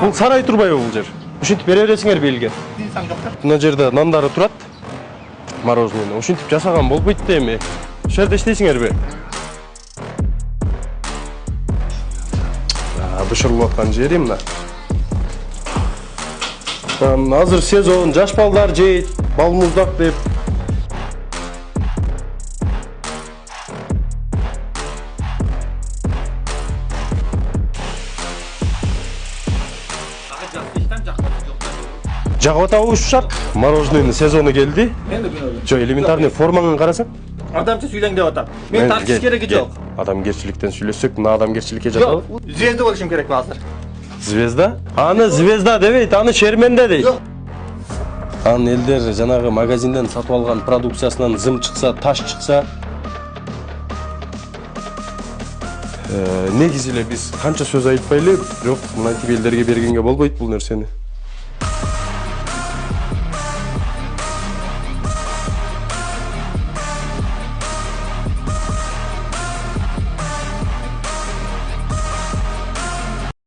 Бул сарай турбайбы бул жер? Ушинтип бере бересиңерби элге? Мына жерде нандары турат. Мороженое. Ушинтип жасаган болбойт да эми. Ушул жерде иштейсиңерби? Бышырылып аткан жери мына. Азыр сезон, жаш балдар жейт, бал муздак деп. Жагып атабы ушу шарт. Морожененин сезону келди. Жо, элементарный формаңы карасаң. Адамча сүйлөң деп атам. Мен тартыш кереги жок. Адамгерчиликтен сүйлөсөк, мына адамгерчиликке жатабы? Звезда болушум керек азыр. Звезда? Аны звезда дебейт, аны шерменде дейт. Аны элдер жанагы магазинден сатып алган продукциясынан зым чыкса, таш чыкса, негизи эле биз канча сөз айтпайлы, бирок мынантип элдерге бергенге болбойт бул нерсени.